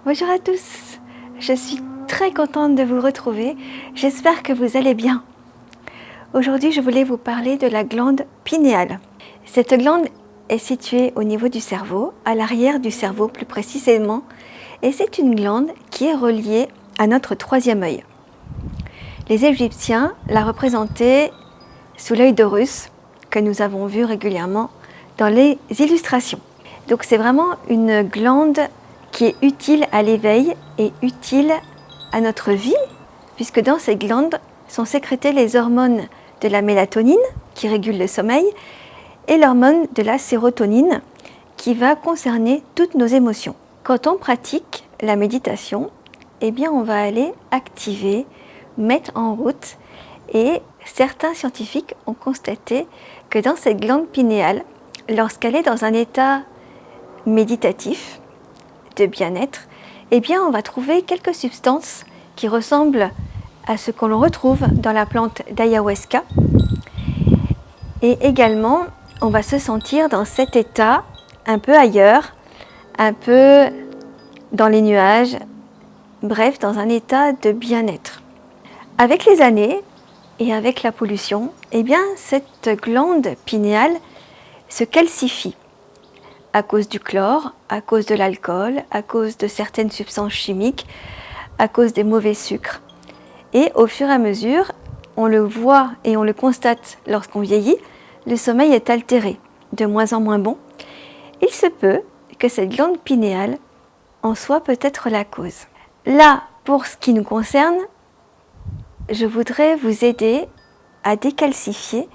Bonjour à tous, je suis très contente de vous retrouver, j'espère que vous allez bien. Aujourd'hui je voulais vous parler de la glande pinéale. Cette glande est située au niveau du cerveau, à l'arrière du cerveau plus précisément, et c'est une glande qui est reliée à notre troisième œil. Les Égyptiens la représentaient sous l'œil d'Horus, que nous avons vu régulièrement dans les illustrations. Donc c'est vraiment une glande qui est utile à l'éveil et utile à notre vie, puisque dans cette glande sont sécrétées les hormones de la mélatonine, qui régule le sommeil, et l'hormone de la sérotonine, qui va concerner toutes nos émotions. Quand on pratique la méditation, eh bien on va aller activer, mettre en route, et certains scientifiques ont constaté que dans cette glande pinéale, lorsqu'elle est dans un état méditatif, de bien-être, eh bien on va trouver quelques substances qui ressemblent à ce que l'on retrouve dans la plante d'ayahuasca. Et également, on va se sentir dans cet état un peu ailleurs, un peu dans les nuages, bref, dans un état de bien-être. Avec les années et avec la pollution, eh bien cette glande pinéale se calcifie. À cause du chlore, à cause de l'alcool, à cause de certaines substances chimiques, à cause des mauvais sucres. Et au fur et à mesure, on le voit et on le constate lorsqu'on vieillit, le sommeil est altéré, de moins en moins bon. Il se peut que cette glande pinéale en soit peut-être la cause. Là, pour ce qui nous concerne, je voudrais vous aider à décalcifier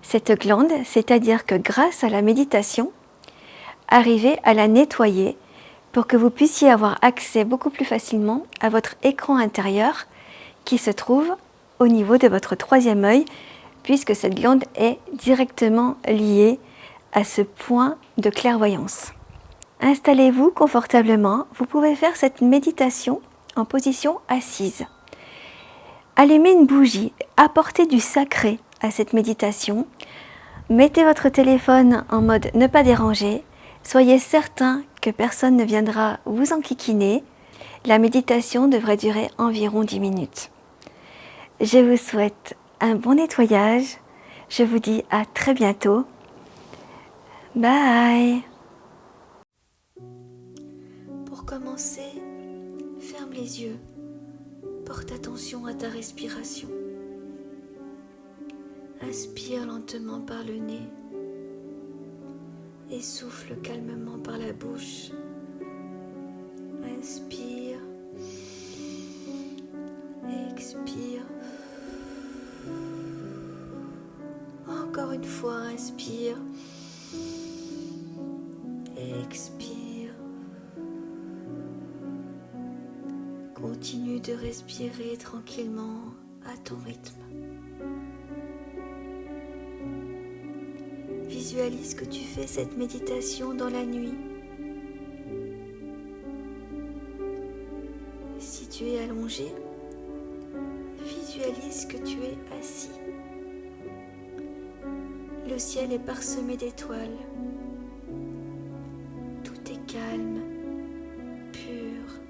cette glande, c'est-à-dire que grâce à la méditation, arriver à la nettoyer pour que vous puissiez avoir accès beaucoup plus facilement à votre écran intérieur qui se trouve au niveau de votre troisième œil, puisque cette glande est directement liée à ce point de clairvoyance. Installez-vous confortablement, vous pouvez faire cette méditation en position assise. Allumez une bougie, apportez du sacré à cette méditation, mettez votre téléphone en mode ne pas déranger. Soyez certain que personne ne viendra vous enquiquiner. La méditation devrait durer environ 10 minutes. Je vous souhaite un bon nettoyage. Je vous dis à très bientôt. Bye. Pour commencer, ferme les yeux. Porte attention à ta respiration. Inspire lentement par le nez. Et souffle calmement par la bouche. Inspire. Expire. Encore une fois, inspire. Expire. Continue de respirer tranquillement à ton rythme. Visualise que tu fais cette méditation dans la nuit. Si tu es allongé, visualise que tu es assis. Le ciel est parsemé d'étoiles. Tout est calme, pur.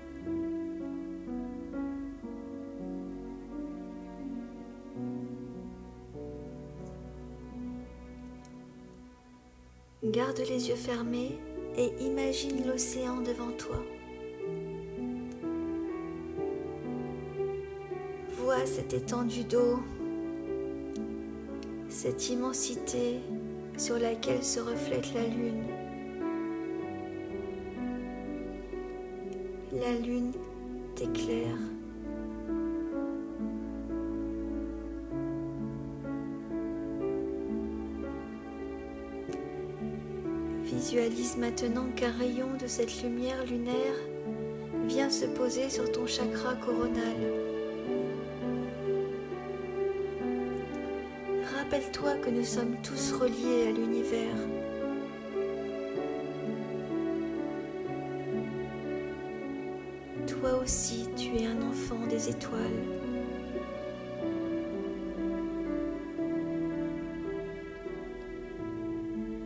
Garde les yeux fermés et imagine l'océan devant toi. Vois cette étendue d'eau, cette immensité sur laquelle se reflète la lune. La lune t'éclaire. Visualise maintenant qu'un rayon de cette lumière lunaire vient se poser sur ton chakra coronal. Rappelle-toi que nous sommes tous reliés à l'univers. Toi aussi, tu es un enfant des étoiles.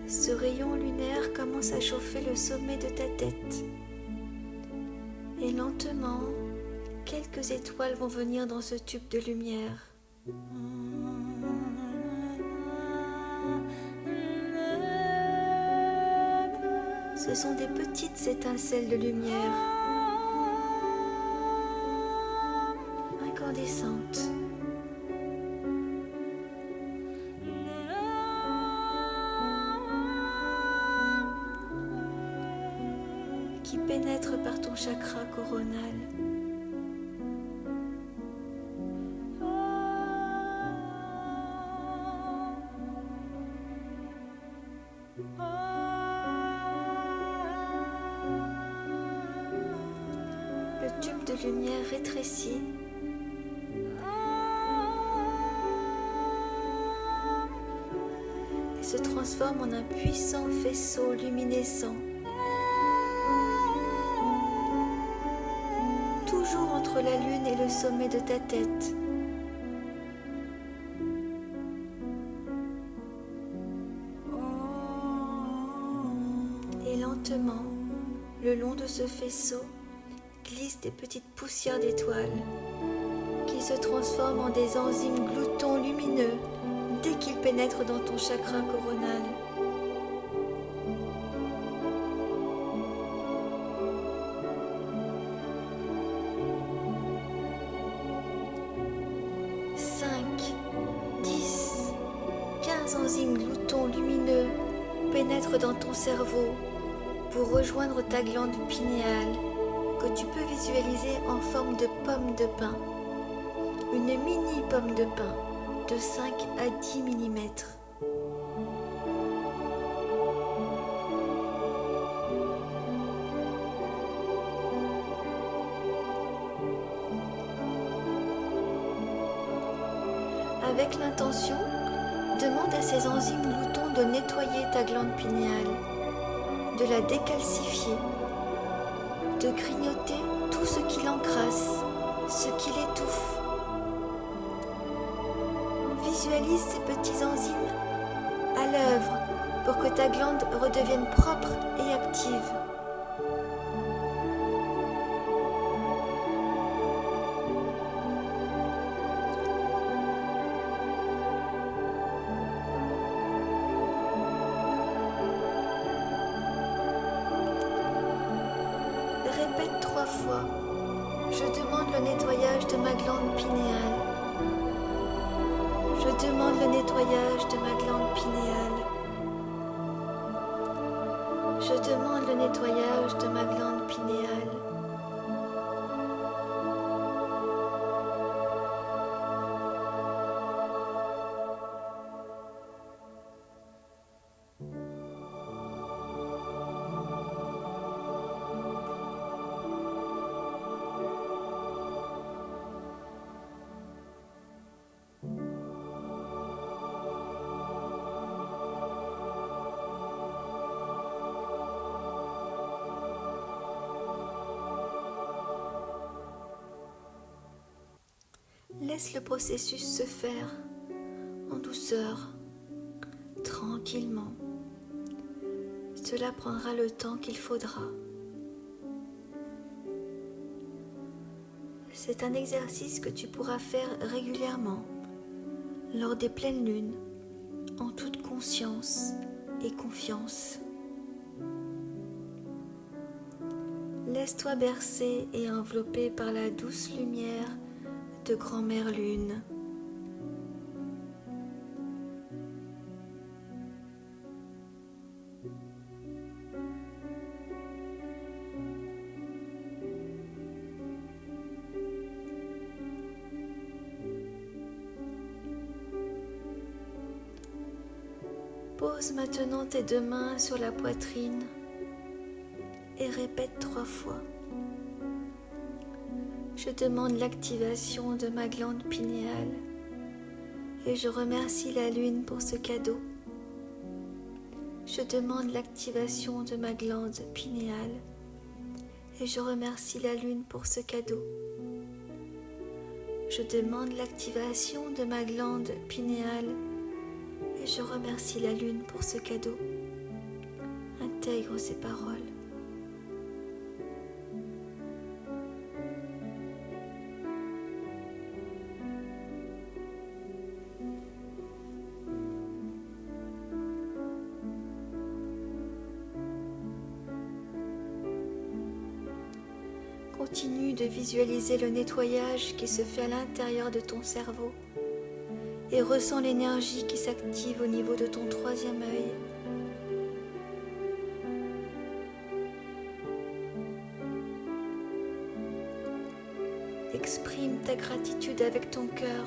Ce rayon lunaire commence à chauffer le sommet de ta tête. Et Et lentement, quelques étoiles vont venir dans ce tube de lumière. Ce sont des petites étincelles de lumière, incandescentes. Qui pénètrent par ton chakra coronal. Le tube de lumière rétrécit et se transforme en un puissant faisceau luminescent, toujours entre la lune et le sommet de ta tête. Et lentement, le long de ce faisceau, glissent des petites poussières d'étoiles qui se transforment en des enzymes gloutons lumineux dès qu'ils pénètrent dans ton chakra coronal. Cinq, 10, 15 enzymes gloutons lumineux pénètrent dans ton cerveau pour rejoindre ta glande pinéale que tu peux visualiser en forme de pomme de pin. Une mini pomme de pin de 5 à 10 mm. Avec l'intention, demande à ces enzymes gloutons de nettoyer ta glande pinéale, de la décalcifier, de grignoter tout ce qui l'encrasse, ce qui l'étouffe. Visualise ces petits enzymes à l'œuvre pour que ta glande redevienne propre et active. Répète 3 fois. Je demande le nettoyage de ma glande pinéale. Je demande le nettoyage de ma glande pinéale. Je demande le nettoyage de ma glande pinéale. Laisse le processus se faire en douceur, tranquillement. Cela prendra le temps qu'il faudra. C'est un exercice que tu pourras faire régulièrement, lors des pleines lunes, en toute conscience et confiance. Laisse-toi bercer et envelopper par la douce lumière de Grand-Mère Lune. Pose maintenant tes 2 mains sur la poitrine et répète 3 fois. Je demande l'activation de ma glande pinéale et je remercie la Lune pour ce cadeau. Je demande l'activation de ma glande pinéale et je remercie la Lune pour ce cadeau. Je demande l'activation de ma glande pinéale et je remercie la Lune pour ce cadeau. Intègre ces paroles. Continue de visualiser le nettoyage qui se fait à l'intérieur de ton cerveau et ressens l'énergie qui s'active au niveau de ton troisième œil. Exprime ta gratitude avec ton cœur.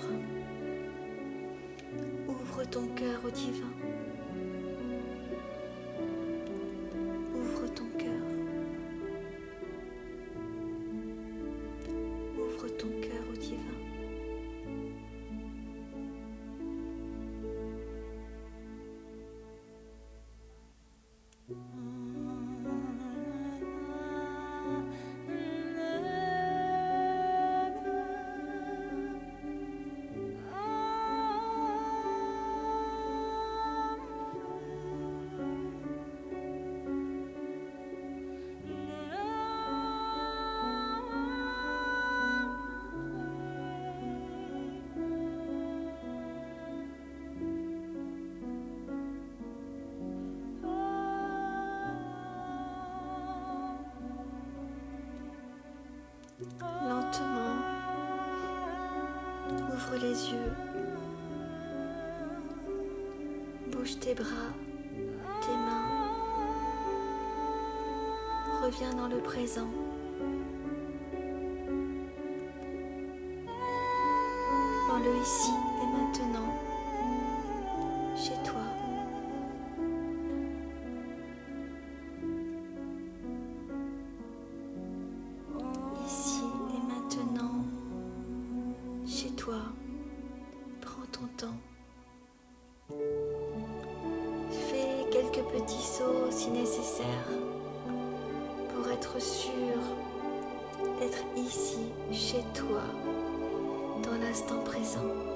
Ouvre ton cœur au divin. Ouvre ton cœur. Ouvre ton cœur au divin. Lentement, ouvre les yeux, bouge tes bras, tes mains, reviens dans le présent. Dans le ici et maintenant, chez toi. Ici et maintenant, chez toi, prends ton temps. Fais quelques petits sauts si nécessaire pour être sûr d'être ici, chez toi, dans l'instant présent.